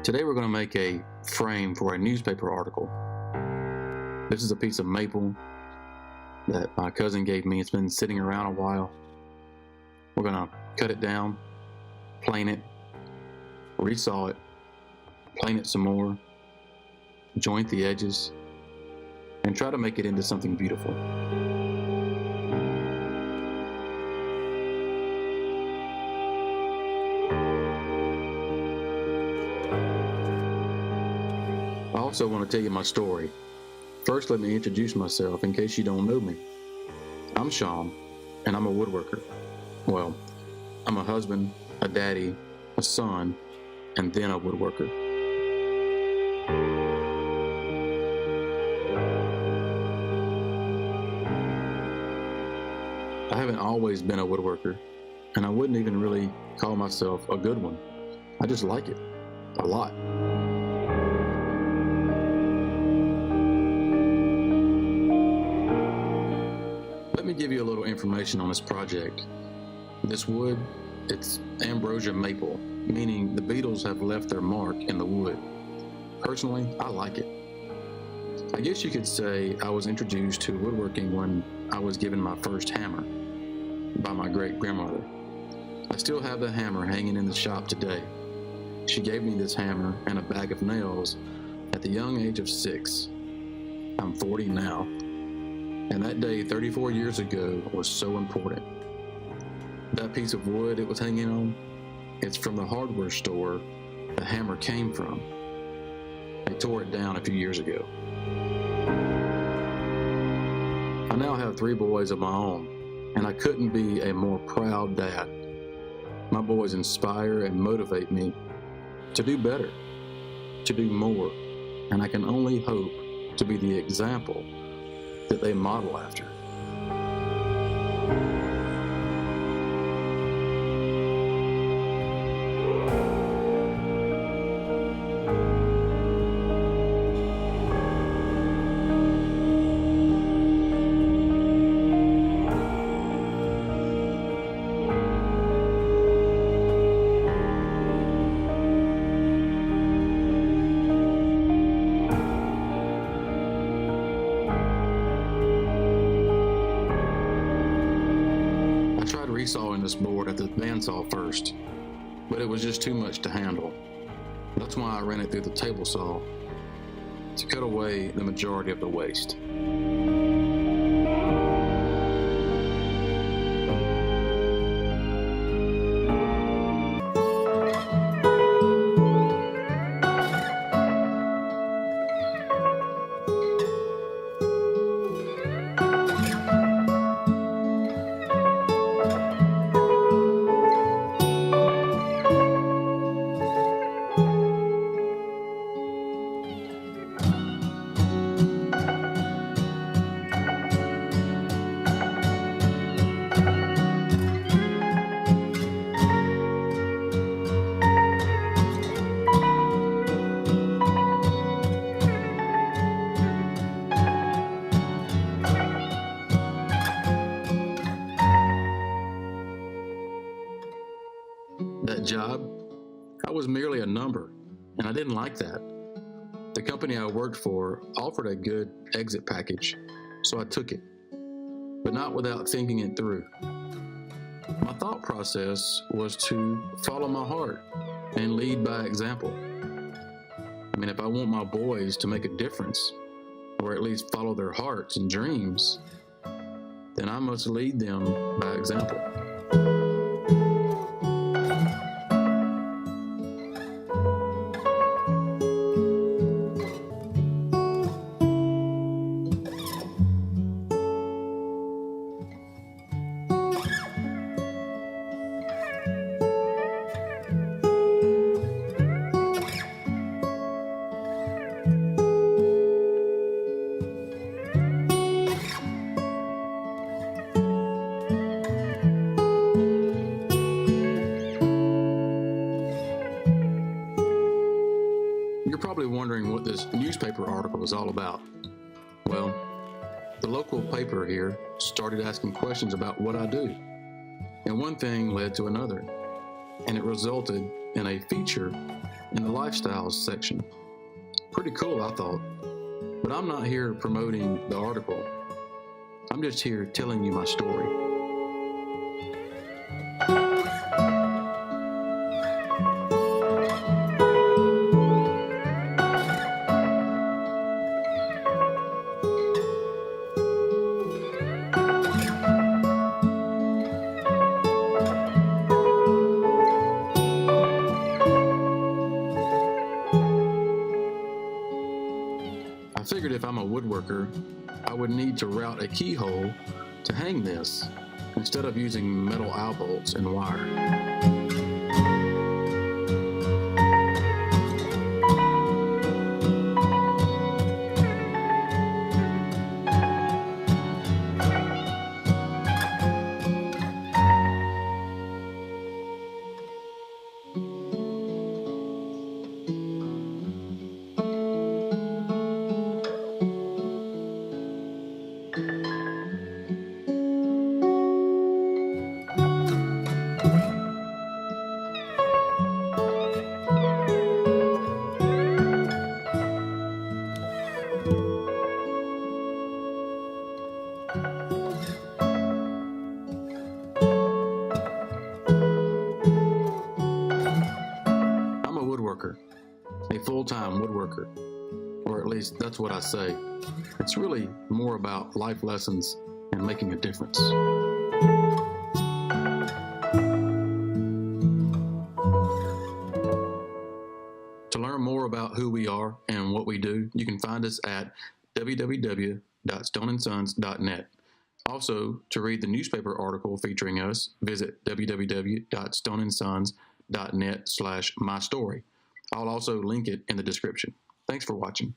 Today we're going to make a frame for a newspaper article. This is a piece of maple that my cousin gave me. It's been sitting around a while. We're going to cut it down, plane it, resaw it, plane it some more, joint the edges, and try to make it into something beautiful. I also want to tell you my story. First, let me introduce myself in case you don't know me. I'm Sean, and I'm a woodworker. Well, I'm a husband, a daddy, a son, and then a woodworker. I haven't always been a woodworker, and I wouldn't even really call myself a good one. I just like it a lot. Let me give you a little information on this project. This wood, it's ambrosia maple, meaning the beetles have left their mark in the wood. Personally, I like it. I guess you could say I was introduced to woodworking when I was given my first hammer by my great-grandmother. I still have the hammer hanging in the shop today. She gave me this hammer and a bag of nails at the young age of 6. I'm 40 now. And that day, 34 years ago, was so important. That piece of wood it was hanging on, it's from the hardware store the hammer came from. They tore it down a few years ago. I now have 3 boys of my own, and I couldn't be a more proud dad. My boys inspire and motivate me to do better, to do more, and I can only hope to be the example that they model after. Resawing this board at the bandsaw first, but it was just too much to handle. That's why I ran it through the table saw to cut away the majority of the waste. That job, I was merely a number, and I didn't like that. The company I worked for offered a good exit package, so I took it, but not without thinking it through. My thought process was to follow my heart and lead by example. I mean, if I want my boys to make a difference, or at least follow their hearts and dreams, then I must lead them by example. You're probably wondering what this newspaper article is all about. Well, the local paper here started asking questions about what I do, and one thing led to another, and it resulted in a feature in the lifestyles section. Pretty cool, I thought. But I'm not here promoting the article. I'm just here telling you my story. I figured if I'm a woodworker, I would need to route a keyhole to hang this instead of using metal eye bolts and wire. I'm a woodworker, a full-time woodworker, or at least that's what I say. It's really more about life lessons and making a difference. To learn more about who we are and what we do, you can find us at www.stoneandsons.net. Also, to read the newspaper article featuring us, visit www.stoneandsons.net/mystory. I'll also link it in the description. Thanks for watching.